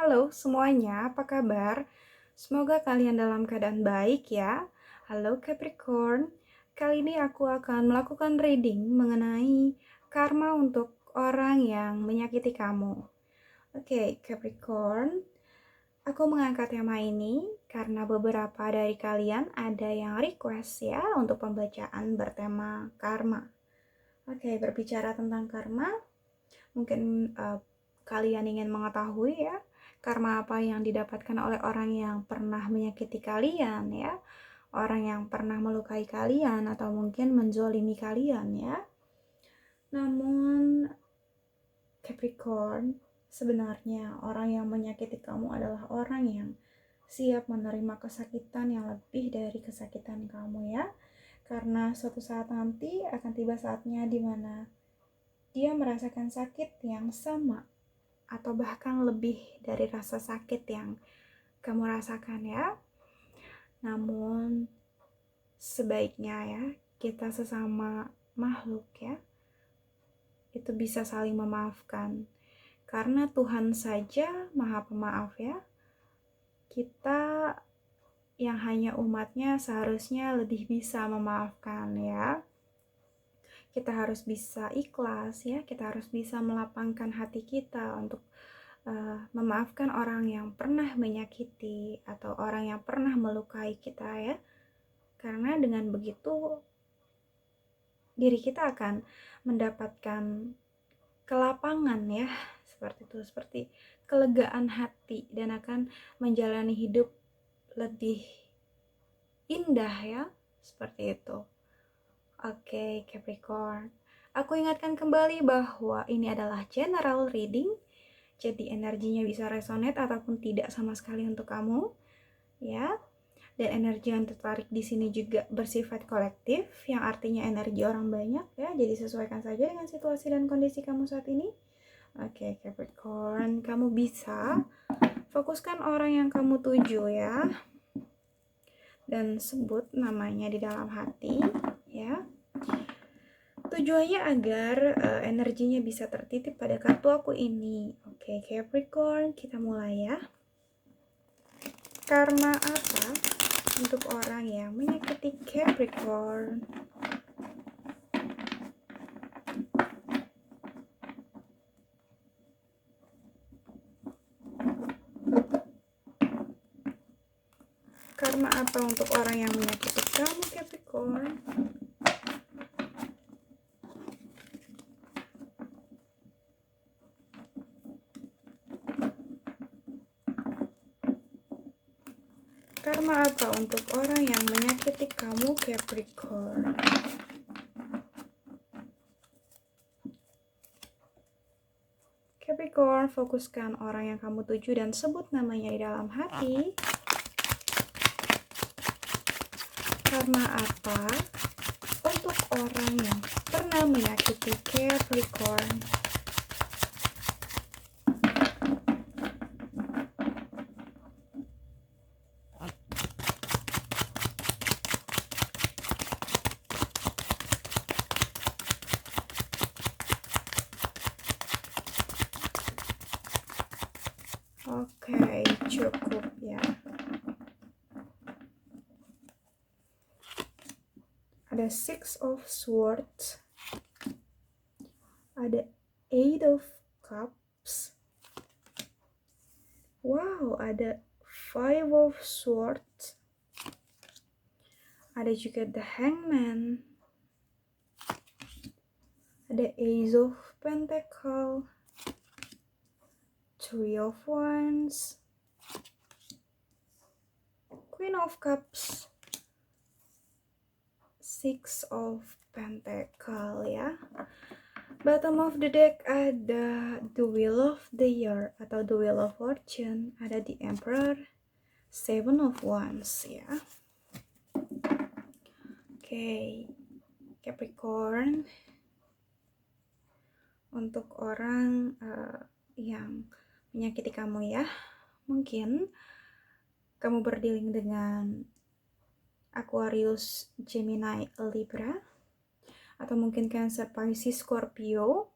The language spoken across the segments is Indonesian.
Halo semuanya, apa kabar? Semoga kalian dalam keadaan baik ya. Halo Capricorn, kali ini aku akan melakukan reading mengenai karma untuk orang yang menyakiti kamu. Oke, Capricorn, aku mengangkat tema ini karena beberapa dari kalian ada yang request ya untuk pembacaan bertema karma. Oke, berbicara tentang karma, mungkin kalian ingin mengetahui ya, karma apa yang didapatkan oleh orang yang pernah menyakiti kalian ya, orang yang pernah melukai kalian atau mungkin menzolimi kalian ya. Namun Capricorn, sebenarnya orang yang menyakiti kamu adalah orang yang siap menerima kesakitan yang lebih dari kesakitan kamu ya. Karena suatu saat nanti akan tiba saatnya di mana dia merasakan sakit yang sama atau bahkan lebih dari rasa sakit yang kamu rasakan ya. Namun sebaiknya ya kita sesama makhluk ya itu bisa saling memaafkan. Karena Tuhan saja Maha Pemaaf ya. Kita yang hanya umatnya seharusnya lebih bisa memaafkan ya. Kita harus bisa ikhlas ya, kita harus bisa melapangkan hati kita untuk memaafkan orang yang pernah menyakiti atau orang yang pernah melukai kita ya. Karena dengan begitu diri kita akan mendapatkan kelapangan ya, seperti itu, seperti kelegaan hati dan akan menjalani hidup lebih indah ya, seperti itu. Oke, Capricorn. Aku ingatkan kembali bahwa ini adalah general reading. Jadi energinya bisa resonate ataupun tidak sama sekali untuk kamu, ya. Dan energi yang tertarik di sini juga bersifat kolektif, yang artinya energi orang banyak, ya. Jadi sesuaikan saja dengan situasi dan kondisi kamu saat ini. Oke, Capricorn, kamu bisa fokuskan orang yang kamu tuju, ya. Dan sebut namanya di dalam hati, ya. Tujuannya agar energinya bisa tertitip pada kartu aku ini. Oke, Capricorn, kita mulai ya. Karma apa untuk orang yang menyakiti Capricorn? Karma apa untuk orang yang menyakiti kamu, Capricorn? Karma apa untuk orang yang menyakiti kamu, Capricorn? Capricorn, fokuskan orang yang kamu tuju dan sebut namanya di dalam hati. Karma apa untuk orang yang pernah menyakiti Capricorn? Oke, cukup ya. Ada Six of Swords, ada Eight of Cups, wow, ada Five of Swords, ada juga The Hangman, ada Ace of Pentacle, Three of Wands, Queen of Cups, Six of Pentacle ya. Bottom of the deck ada The Wheel of the Year atau The Wheel of Fortune, ada The Emperor, Seven of Wands ya. Oke, Capricorn, untuk orang yang menyakiti kamu ya, mungkin kamu berdealing dengan Aquarius, Gemini, Libra, atau mungkin Cancer, Pisces, Scorpio,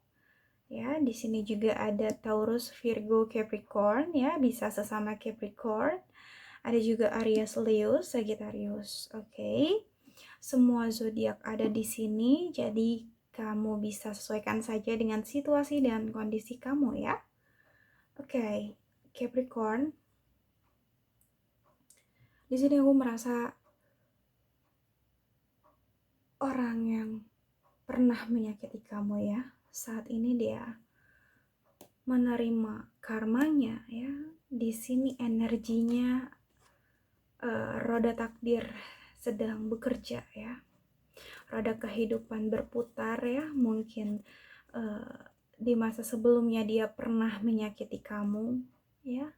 Ya, di sini juga ada Taurus, Virgo, Capricorn ya, bisa sesama Capricorn. Ada juga Aries, Leo, Sagittarius. Oke. Semua zodiak ada di sini, jadi kamu bisa sesuaikan saja dengan situasi dan kondisi kamu ya. Oke, Capricorn. Di sini aku merasa orang yang pernah menyakiti kamu ya. Saat ini dia menerima karmanya ya. Di sini energinya roda takdir sedang bekerja ya. Roda kehidupan berputar ya. Mungkin di masa sebelumnya dia pernah menyakiti kamu ya.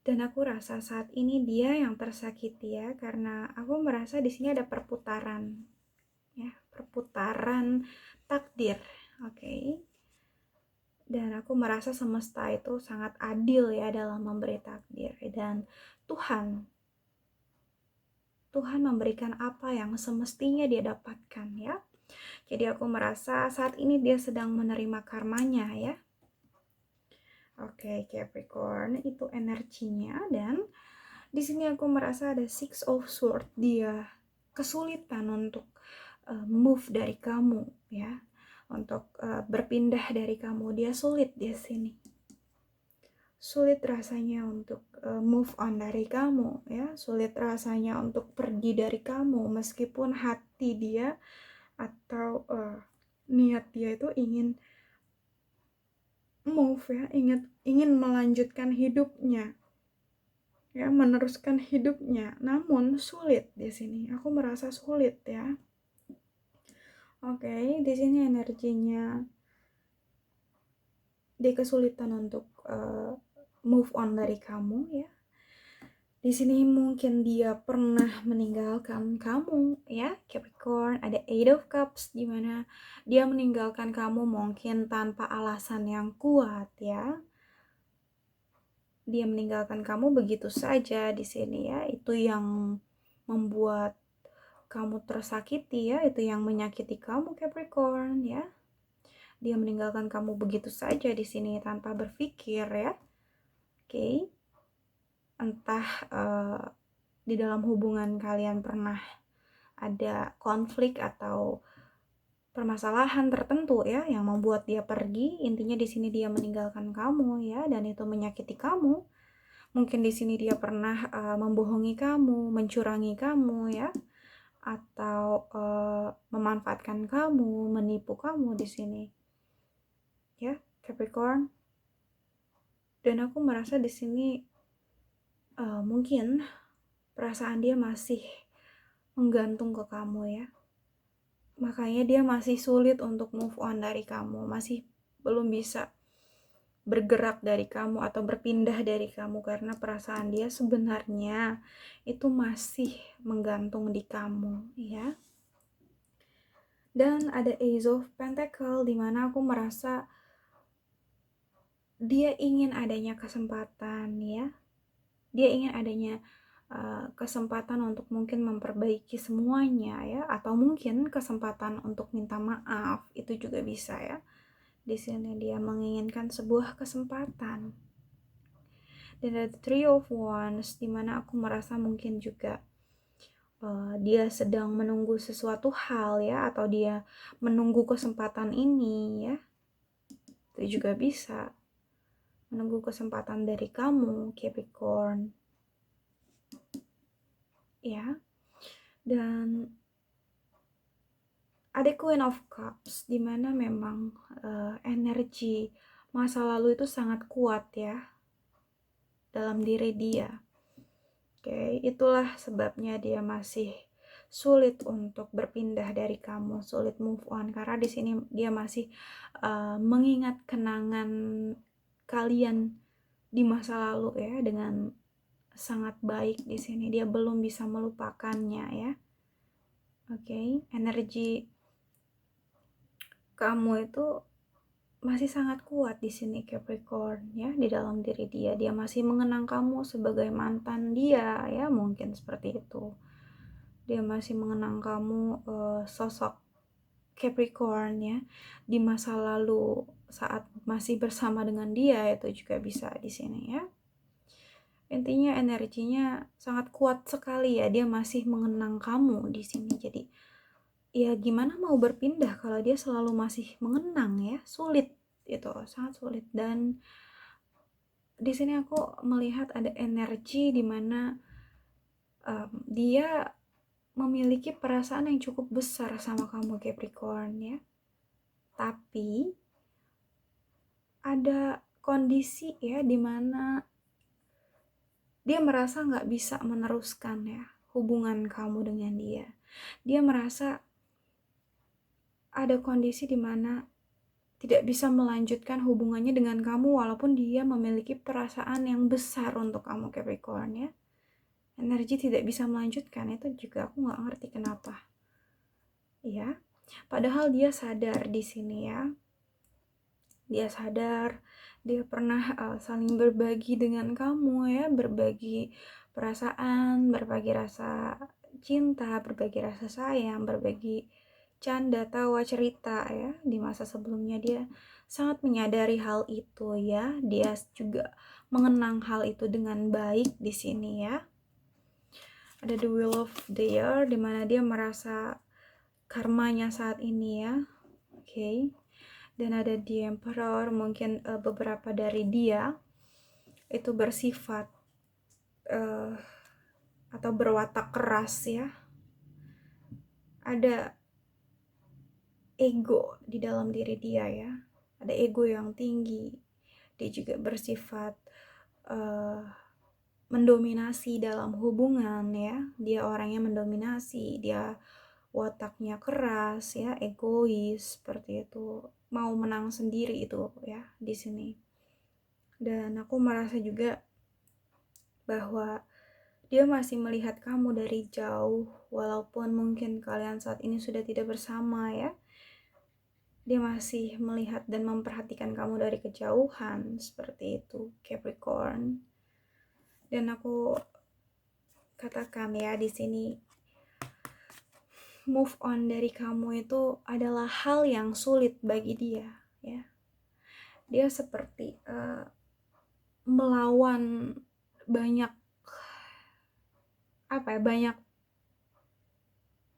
Dan aku rasa saat ini dia yang tersakiti ya, karena aku merasa di sini ada perputaran ya, perputaran takdir. Oke. Dan aku merasa semesta itu sangat adil ya dalam memberi takdir, dan Tuhan memberikan apa yang semestinya dia dapatkan ya. Jadi aku merasa saat ini dia sedang menerima karmanya ya. Oke, Capricorn, itu energinya. Dan di sini aku merasa ada Six of Swords, dia kesulitan untuk move dari kamu ya, untuk berpindah dari kamu. Dia sulit di sini. Sulit rasanya untuk move on dari kamu ya, sulit rasanya untuk pergi dari kamu meskipun hati dia atau niat dia itu ingin move ya, ingin melanjutkan hidupnya ya, meneruskan hidupnya, namun sulit di sini. Aku merasa sulit ya. Oke, di sini energinya dia kesulitan untuk move on dari kamu ya. Di sini mungkin dia pernah meninggalkan kamu ya, Capricorn. Ada Eight of Cups di mana dia meninggalkan kamu mungkin tanpa alasan yang kuat ya. Dia meninggalkan kamu begitu saja di sini ya. Itu yang membuat kamu tersakiti ya, itu yang menyakiti kamu, Capricorn ya. Dia meninggalkan kamu begitu saja di sini tanpa berpikir ya. Oke. Entah di dalam hubungan kalian pernah ada konflik atau permasalahan tertentu ya yang membuat dia pergi. Intinya di sini dia meninggalkan kamu ya, dan itu menyakiti kamu. Mungkin di sini dia pernah membohongi kamu, mencurangi kamu ya, atau memanfaatkan kamu, menipu kamu di sini. Ya, Capricorn. Dan aku merasa di sini mungkin perasaan dia masih menggantung ke kamu ya. Makanya dia masih sulit untuk move on dari kamu, masih belum bisa bergerak dari kamu atau berpindah dari kamu, karena perasaan dia sebenarnya itu masih menggantung di kamu ya. Dan ada Ace of Pentacle di mana aku merasa dia ingin adanya kesempatan ya. Dia ingin adanya kesempatan untuk mungkin memperbaiki semuanya ya, atau mungkin kesempatan untuk minta maaf, itu juga bisa ya. Di sini dia menginginkan sebuah kesempatan. Dan ada Three of Wands di mana aku merasa mungkin juga dia sedang menunggu sesuatu hal ya, atau dia menunggu kesempatan ini ya. Itu juga bisa menunggu kesempatan dari kamu, Capricorn ya. Dan ada Queen of Cups di mana memang energi masa lalu itu sangat kuat ya dalam diri dia. Oke, itulah sebabnya dia masih sulit untuk berpindah dari kamu, sulit move on, karena di sini dia masih mengingat kenangan kalian di masa lalu ya dengan sangat baik. Di sini dia belum bisa melupakannya ya. Oke, energi kamu itu masih sangat kuat di sini, Capricorn ya, di dalam diri dia. Dia masih mengenang kamu sebagai mantan dia ya, mungkin seperti itu. Dia masih mengenang kamu sosok Capricorn ya, di masa lalu saat masih bersama dengan dia, itu juga bisa di sini ya. Intinya energinya sangat kuat sekali ya, dia masih mengenang kamu di sini. Jadi ya gimana mau berpindah kalau dia selalu masih mengenang ya, sulit itu, sangat sulit. Dan di sini aku melihat ada energi di mana dia memiliki perasaan yang cukup besar sama kamu Capricorn ya. Tapi ada kondisi ya di mana dia merasa nggak bisa meneruskan ya hubungan kamu dengan dia. Dia merasa ada kondisi di mana tidak bisa melanjutkan hubungannya dengan kamu walaupun dia memiliki perasaan yang besar untuk kamu Capricorn ya. Energi tidak bisa melanjutkan itu juga aku nggak ngerti kenapa. Ya, padahal dia sadar di sini ya. Dia sadar, dia pernah saling berbagi dengan kamu ya, berbagi perasaan, berbagi rasa cinta, berbagi rasa sayang, berbagi canda, tawa, cerita ya. Di masa sebelumnya dia sangat menyadari hal itu ya. Dia juga mengenang hal itu dengan baik di sini ya. Ada the wheel of the year di mana dia merasa karmanya saat ini ya. Oke. Dan ada the emperor, mungkin beberapa dari dia itu bersifat atau berwatak keras ya. Ada ego di dalam diri dia ya, ada ego yang tinggi. Dia juga bersifat mendominasi dalam hubungan ya. Dia orangnya mendominasi, dia wataknya keras ya, egois seperti itu, mau menang sendiri itu ya di sini. Dan aku merasa juga bahwa dia masih melihat kamu dari jauh walaupun mungkin kalian saat ini sudah tidak bersama ya. Dia masih melihat dan memperhatikan kamu dari kejauhan seperti itu Capricorn. Dan aku katakan ya di sini, move on dari kamu itu adalah hal yang sulit bagi dia ya. Dia seperti melawan banyak banyak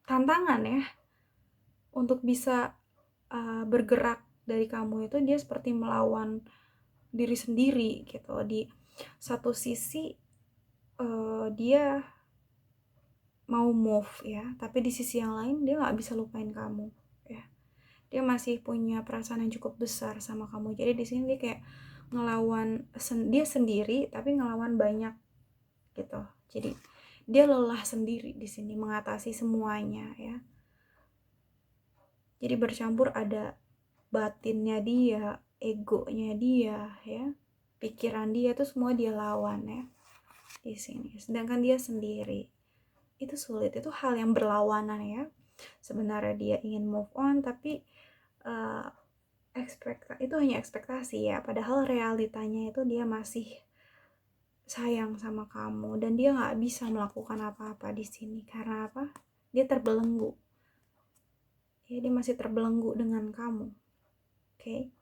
tantangan ya untuk bisa bergerak dari kamu. Itu dia seperti melawan diri sendiri gitu. Di satu sisi dia mau move ya, tapi di sisi yang lain dia nggak bisa lupain kamu ya. Dia masih punya perasaan yang cukup besar sama kamu. Jadi di sini dia kayak ngelawan dia sendiri tapi ngelawan banyak gitu. Jadi dia lelah sendiri di sini mengatasi semuanya ya. Jadi bercampur ada batinnya dia, egonya dia ya, pikiran dia itu semua dia lawan ya di sini. Sedangkan dia sendiri itu sulit, itu hal yang berlawanan ya. Sebenarnya dia ingin move on tapi itu hanya ekspektasi ya, padahal realitanya itu dia masih sayang sama kamu dan dia nggak bisa melakukan apa-apa di sini. Karena apa? Dia terbelenggu ya, dia masih terbelenggu dengan kamu. Oke.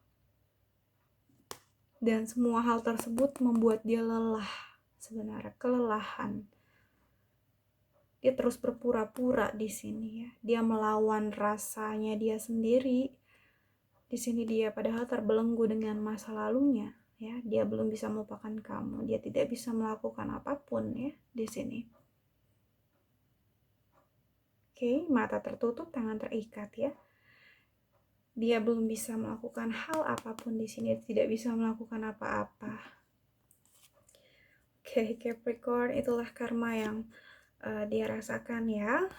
Dan semua hal tersebut membuat dia lelah, sebenarnya kelelahan. Dia terus berpura-pura di sini ya. Dia melawan rasanya dia sendiri. Di sini dia padahal terbelenggu dengan masa lalunya ya. Dia belum bisa melupakan kamu. Dia tidak bisa melakukan apapun ya di sini. Oke, mata tertutup, tangan terikat ya. Dia belum bisa melakukan hal apapun di sini, tidak bisa melakukan apa-apa. Oke, Capricorn, itulah karma yang dia rasakan ya.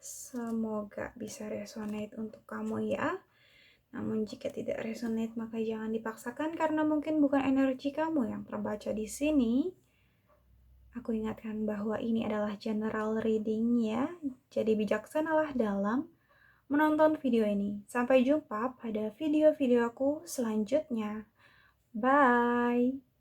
Semoga bisa resonate untuk kamu ya. Namun jika tidak resonate maka jangan dipaksakan karena mungkin bukan energi kamu yang terbaca di sini. Aku ingatkan bahwa ini adalah general reading ya. Jadi bijaksanalah dalam menonton video ini. Sampai jumpa pada video-video aku selanjutnya. Bye.